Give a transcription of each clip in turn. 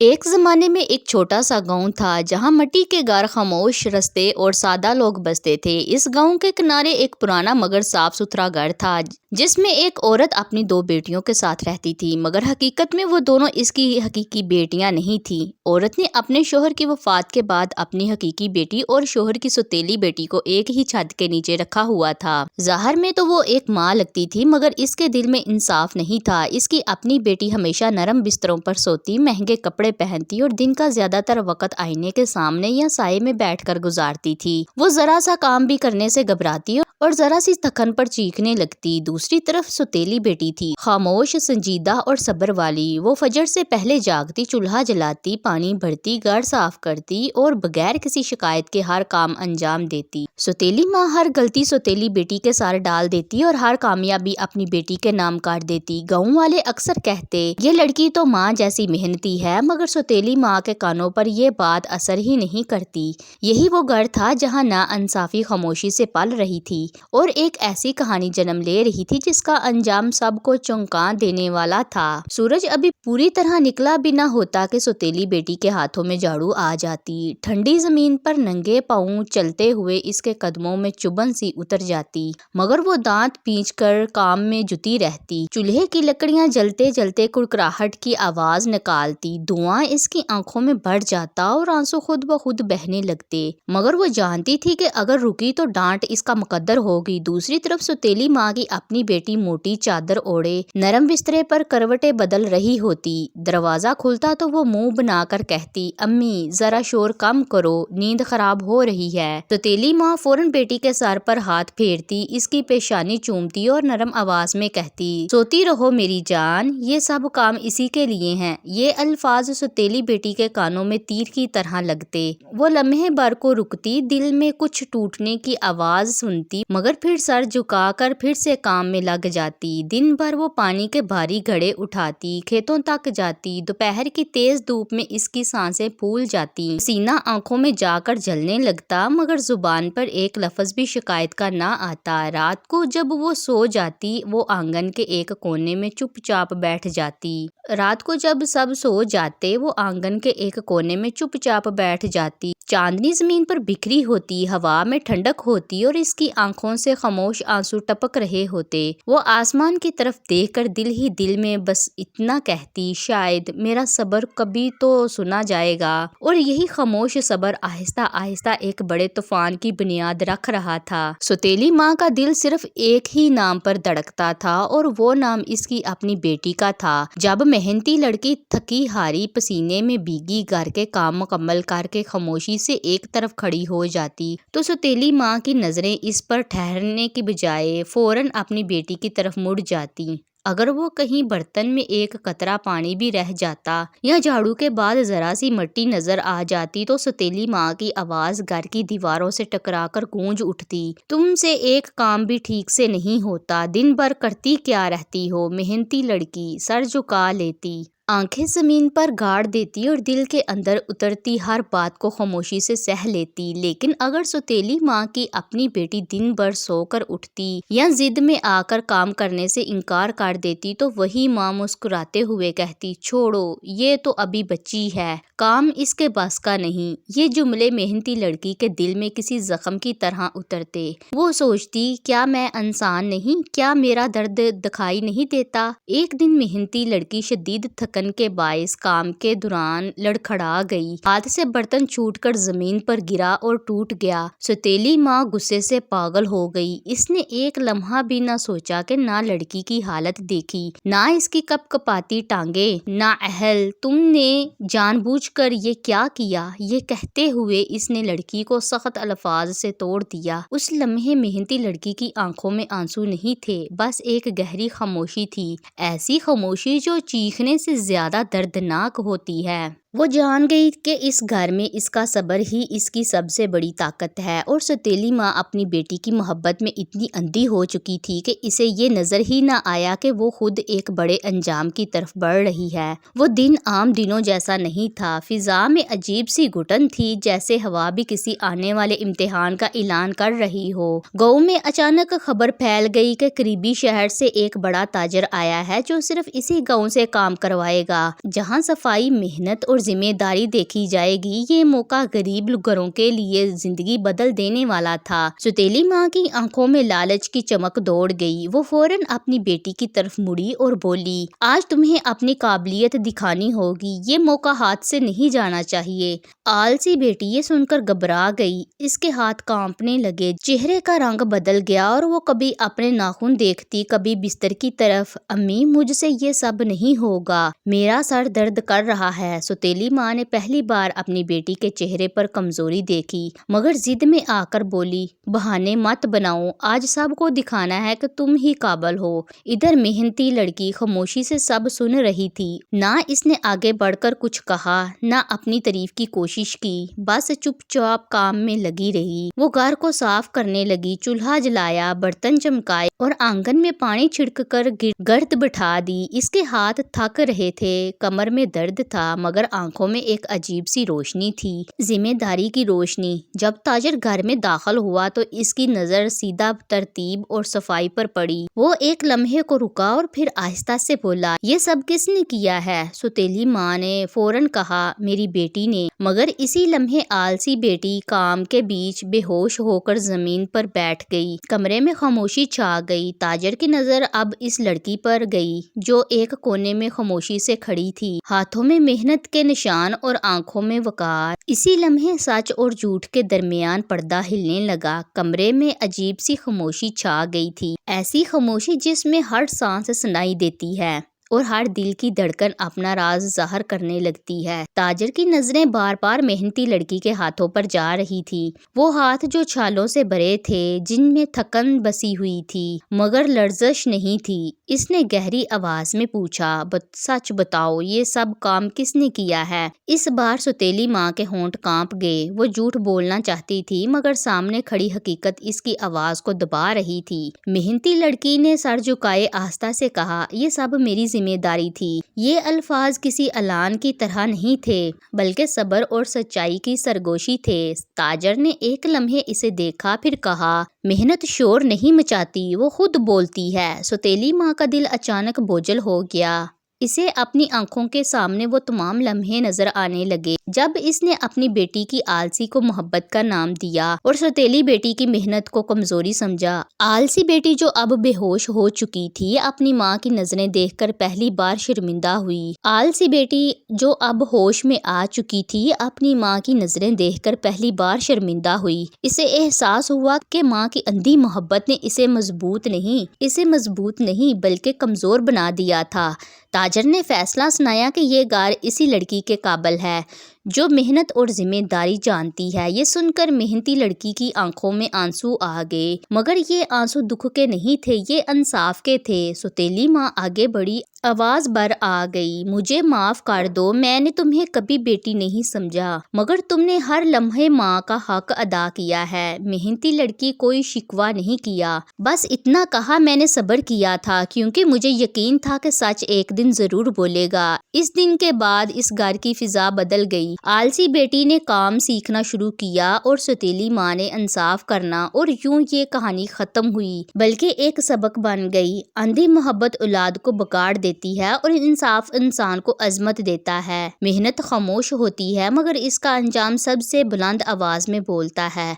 ایک زمانے میں ایک چھوٹا سا گاؤں تھا جہاں مٹی کے گھر، خاموش رستے اور سادہ لوگ بستے تھے۔ اس گاؤں کے کنارے ایک پرانا مگر صاف ستھرا گھر تھا جس میں ایک عورت اپنی دو بیٹیوں کے ساتھ رہتی تھی، مگر حقیقت میں وہ دونوں اس کی حقیقی بیٹیاں نہیں تھیں۔ عورت نے اپنے شوہر کی وفات کے بعد اپنی حقیقی بیٹی اور شوہر کی سوتیلی بیٹی کو ایک ہی چھت کے نیچے رکھا ہوا تھا۔ ظاہر میں تو وہ ایک ماں لگتی تھی، مگر اس کے دل میں انصاف نہیں تھا۔ اس کی اپنی بیٹی ہمیشہ نرم بستروں پر سوتی، مہنگے کپڑے پہنتی اور دن کا زیادہ تر وقت آئینے کے سامنے یا سائے میں بیٹھ کر گزارتی تھی۔ وہ ذرا سا کام بھی کرنے سے گھبراتی اور ذرا سی تھکن پر چیخنے لگتی۔ دوسری طرف سوتیلی بیٹی تھی، خاموش، سنجیدہ اور صبر والی۔ وہ فجر سے پہلے جاگتی، چولہا جلاتی، پانی بھرتی، گھر صاف کرتی اور بغیر کسی شکایت کے ہر کام انجام دیتی۔ سوتیلی ماں ہر غلطی سوتیلی بیٹی کے سر ڈال دیتی اور ہر کامیابی اپنی بیٹی کے نام کر دیتی۔ گاؤں والے اکثر کہتے، یہ لڑکی تو ماں جیسی محنتی ہے، مگر سوتیلی ماں کے کانوں پر یہ بات اثر ہی نہیں کرتی۔ یہی وہ گھر تھا جہاں ناانصافی خاموشی سے پل رہی تھی اور ایک ایسی کہانی جنم لے رہی تھی جس کا انجام سب کو چونکا دینے والا تھا۔ سورج ابھی پوری طرح نکلا بھی نہ ہوتا کہ سوتیلی بیٹی کے ہاتھوں میں جھاڑو آ جاتی۔ ٹھنڈی زمین پر ننگے پاؤں چلتے ہوئے اس کے قدموں میں چبھن سی اتر جاتی، مگر وہ دانت پیچ کر کام میں جٹی رہتی۔ چولہے کی لکڑیاں جلتے جلتے کڑکڑاہٹ کی آواز نکالتی، دھواں اس کی آنکھوں میں بڑھ جاتا اور آنسو خود بخود بہنے لگتے، مگر وہ جانتی تھی کہ اگر رکی تو ڈانٹ اس کا مقدر ہوگی۔ دوسری طرف سوتیلی ماں کی اپنی بیٹی موٹی چادر اوڑھے نرم بسترے پر کروٹیں بدل رہی ہوتی۔ دروازہ کھلتا تو وہ منہ بنا کر کہتی، امی ذرا شور کم کرو، نیند خراب ہو رہی ہے۔ سوتیلی ماں فوراً بیٹی کے سر پر ہاتھ پھیرتی، اس کی پیشانی چومتی اور نرم آواز میں کہتی، سوتی رہو میری جان، یہ سب کام اسی کے لیے ہیں۔ یہ الفاظ سوتیلی بیٹی کے کانوں میں تیر کی طرح لگتے۔ وہ لمحے بھر کو رکتی، دل میں کچھ ٹوٹنے کی آواز سنتی، مگر پھر سر جھکا کر پھر سے کام میں لگ جاتی۔ دن بھر وہ پانی کے بھاری گھڑے اٹھاتی، کھیتوں تک جاتی۔ دوپہر کی تیز دھوپ میں اس کی سانسیں پھول جاتی، پسینہ آنکھوں میں جا کر جلنے لگتا، مگر زبان پر ایک لفظ بھی شکایت کا نہ آتا۔ رات کو جب وہ سو جاتی، وہ آنگن کے ایک کونے میں چپ چاپ بیٹھ جاتی۔ رات کو جب سب سو جاتے، وہ آنگن کے ایک کونے میں چپ چاپ بیٹھ جاتی۔ چاندنی زمین پر بکھری ہوتی، ہوا میں ٹھنڈک ہوتی اور اس کی آنکھوں سے خاموش آنسو ٹپک رہے ہوتے۔ وہ آسمان کی طرف دیکھ کر دل ہی دل میں بس اتنا کہتی، شاید میرا صبر کبھی تو سنا جائے گا۔ اور یہی خاموش صبر آہستہ آہستہ ایک بڑے طوفان کی بنیاد رکھ رہا تھا۔ سوتیلی ماں کا دل صرف ایک ہی نام پر دھڑکتا تھا اور وہ نام اس کی اپنی بیٹی کا تھا۔ جب محنتی لڑکی تھکی ہاری، پسینے میں بھیگی گھر کے کام مکمل کر کے خاموشی سے ایک طرف کھڑی ہو جاتی تو سوتیلی ماں کی نظریں اس پر ٹھہرنے کی بجائے فوراً اپنی بیٹی کی طرف مڑ جاتی۔ اگر وہ کہیں برتن میں ایک قطرہ پانی بھی رہ جاتا یا جھاڑو کے بعد ذرا سی مٹی نظر آ جاتی تو سوتیلی ماں کی آواز گھر کی دیواروں سے ٹکرا کر گونج اٹھتی، تم سے ایک کام بھی ٹھیک سے نہیں ہوتا، دن بھر کرتی کیا رہتی ہو؟ محنتی لڑکی سر جھکا لیتی، آنکھیں زمین پر گاڑ دیتی اور دل کے اندر اترتی ہر بات کو خاموشی سے سہ لیتی۔ لیکن اگر سوتیلی ماں کی اپنی بیٹی دن بھر سو کر اٹھتی یا ضد میں آ کر کام کرنے سے انکار کر دیتی تو وہی ماں مسکراتے ہوئے کہتی، چھوڑو، یہ تو ابھی بچی ہے، کام اس کے بس کا نہیں۔ یہ جملے محنتی لڑکی کے دل میں کسی زخم کی طرح اترتے۔ وہ سوچتی، کیا میں انسان نہیں؟ کیا میرا درد دکھائی نہیں دیتا؟ ایک دن محنتی لڑکی شدید تھکن کے باعث کام کے دوران لڑکھڑا گئی، ہاتھ سے برتن چھوٹ کر زمین پر گرا اور ٹوٹ گیا۔ سوتیلی ماں غصے سے پاگل ہو گئی۔ اس نے ایک لمحہ بھی نہ سوچا کہ نہ لڑکی کی حالت دیکھی، نہ اس کی کپ کپاتی ٹانگیں، نااہل، تم نے جان بوجھ کر یہ کیا کیا؟ یہ کہتے ہوئے اس نے لڑکی کو سخت الفاظ سے توڑ دیا۔ اس لمحے محنتی لڑکی کی آنکھوں میں آنسو نہیں تھے، بس ایک گہری خاموشی تھی، ایسی خاموشی جو چیخنے سے زیادہ دردناک ہوتی ہے۔ وہ جان گئی کہ اس گھر میں اس کا صبر ہی اس کی سب سے بڑی طاقت ہے، اور سوتیلی ماں اپنی بیٹی کی محبت میں اتنی اندھی ہو چکی تھی کہ اسے یہ نظر ہی نہ آیا کہ وہ خود ایک بڑے انجام کی طرف بڑھ رہی ہے۔ وہ دن عام دنوں جیسا نہیں تھا، فضا میں عجیب سی گھٹن تھی، جیسے ہوا بھی کسی آنے والے امتحان کا اعلان کر رہی ہو۔ گاؤں میں اچانک خبر پھیل گئی کہ قریبی شہر سے ایک بڑا تاجر آیا ہے جو صرف اسی گاؤں سے کام کروائے گا جہاں صفائی، محنت اور ذمہ داری دیکھی جائے گی۔ یہ موقع غریب گھروں کے لیے زندگی بدل دینے والا تھا۔ سوتیلی ماں کی آنکھوں میں لالچ کی چمک دوڑ گئی۔ وہ فوراً اپنی بیٹی کی طرف مڑی اور بولی، آج تمہیں اپنی قابلیت دکھانی ہوگی، یہ موقع ہاتھ سے نہیں جانا چاہیے۔ آلسی بیٹی یہ سن کر گھبرا گئی، اس کے ہاتھ کانپنے لگے، چہرے کا رنگ بدل گیا اور وہ کبھی اپنے ناخن دیکھتی، کبھی بستر کی طرف۔ امی، مجھ سے یہ سب نہیں ہوگا، میرا سر درد کر رہا ہے۔ سوتیلی ماں نے پہلی بار اپنی بیٹی کے چہرے پر کمزوری دیکھی، مگر ضد میں آ کر بولی، بہانے مت بناؤ، آج سب کو دکھانا ہے کہ تم ہی قابل ہو۔ ادھر محنتی لڑکی خاموشی سے سب سن رہی تھی، نہ اس نے آگے بڑھ کر کچھ کہا، نہ اپنی تعریف کی کوشش کی، بس چپ چاپ کام میں لگی رہی۔ وہ گھر کو صاف کرنے لگی، چولہا جلایا، برتن چمکائے اور آنگن میں پانی چھڑک کر گرد بٹھا دی۔ اس کے ہاتھ تھک رہے تھے، کمر میں درد تھا، مگر آنکھوں میں ایک عجیب سی روشنی تھی، ذمہ داری کی روشنی۔ جب تاجر گھر میں داخل ہوا تو اس کی نظر سیدھا ترتیب اور صفائی پر پڑی۔ وہ ایک لمحے کو رکا اور پھر آہستہ سے بولا، یہ سب کس نے کیا ہے؟ سوتیلی ماں نے فوراً کہا، میری بیٹی نے۔ مگر اسی لمحے آلسی بیٹی کام کے بیچ بے ہوش ہو کر زمین پر بیٹھ گئی۔ کمرے میں خاموشی چھا گئی۔ تاجر کی نظر اب اس لڑکی پر گئی جو ایک کونے میں خاموشی سے کھڑی تھی، ہاتھوں میں محنت کے نشان اور آنکھوں میں وقار۔ اسی لمحے سچ اور جھوٹ کے درمیان پردہ ہلنے لگا۔ کمرے میں عجیب سی خاموشی چھا گئی تھی، ایسی خاموشی جس میں ہر سانس سنائی دیتی ہے اور ہر دل کی دھڑکن اپنا راز ظاہر کرنے لگتی ہے۔ تاجر کی نظریں بار بار محنتی لڑکی کے ہاتھوں پر جا رہی تھی، وہ ہاتھ جو چھالوں سے بھرے تھے، جن میں تھکن بسی ہوئی تھی مگر لرزش نہیں تھی۔ اس نے گہری آواز میں پوچھا، سچ بتاؤ، یہ سب کام کس نے کیا ہے؟ اس بار سوتیلی ماں کے ہونٹ کانپ گئے۔ وہ جھوٹ بولنا چاہتی تھی مگر سامنے کھڑی حقیقت اس کی آواز کو دبا رہی تھی۔ محنتی لڑکی نے سر جھکائے آہستہ سے کہا، یہ سب میری ذمہ داری تھی۔ یہ الفاظ کسی اعلان کی طرح نہیں تھے بلکہ صبر اور سچائی کی سرگوشی تھے۔ تاجر نے ایک لمحے اسے دیکھا، پھر کہا، محنت شور نہیں مچاتی، وہ خود بولتی ہے۔ سوتیلی ماں کا دل اچانک بوجھل ہو گیا۔ اسے اپنی آنکھوں کے سامنے وہ تمام لمحے نظر آنے لگے جب اس نے اپنی بیٹی کی آلسی کو محبت کا نام دیا اور سوتیلی بیٹی کی محنت کو کمزوری سمجھا۔ آلسی بیٹی جو اب بے ہوش ہو چکی تھی، اپنی ماں کی نظریں دیکھ کر پہلی بار شرمندہ ہوئی۔ آلسی بیٹی جو اب ہوش میں آ چکی تھی، اپنی ماں کی نظریں دیکھ کر پہلی بار شرمندہ ہوئی۔ اسے احساس ہوا کہ ماں کی اندھی محبت نے اسے مضبوط نہیں بلکہ کمزور بنا دیا تھا۔ تاجر نے فیصلہ سنایا کہ یہ گھر اسی لڑکی کے قابل ہے جو محنت اور ذمہ داری جانتی ہے۔ یہ سن کر محنتی لڑکی کی آنکھوں میں آنسو آ گئے، مگر یہ آنسو دکھ کے نہیں تھے، یہ انصاف کے تھے۔ سوتیلی ماں آگے بڑھی، آواز بھر آ گئی، مجھے معاف کر دو، میں نے تمہیں کبھی بیٹی نہیں سمجھا، مگر تم نے ہر لمحے ماں کا حق ادا کیا ہے۔ محنتی لڑکی کوئی شکوہ نہیں کیا، بس اتنا کہا، میں نے صبر کیا تھا کیونکہ مجھے یقین تھا کہ سچ ایک دن ضرور بولے گا۔ اس دن کے بعد اس گھر کی فضا بدل گئی۔ آلسی بیٹی نے کام سیکھنا شروع کیا اور سوتیلی ماں نے انصاف کرنا، اور یوں یہ کہانی ختم ہوئی بلکہ ایک سبق بن گئی۔ اندھی محبت اولاد کو بگاڑ دیتی ہے اور انصاف انسان کو عظمت دیتا ہے۔ محنت خاموش ہوتی ہے مگر اس کا انجام سب سے بلند آواز میں بولتا ہے۔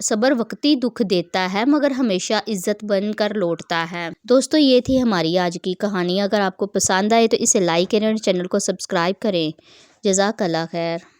صبر وقتی دکھ دیتا ہے مگر ہمیشہ عزت بن کر لوٹتا ہے۔ دوستو، یہ تھی ہماری آج کی کہانی۔ اگر آپ کو پسند آئے تو اسے لائک کریں اور چینل کو سبسکرائب کریں۔ جزاک اللہ خیر۔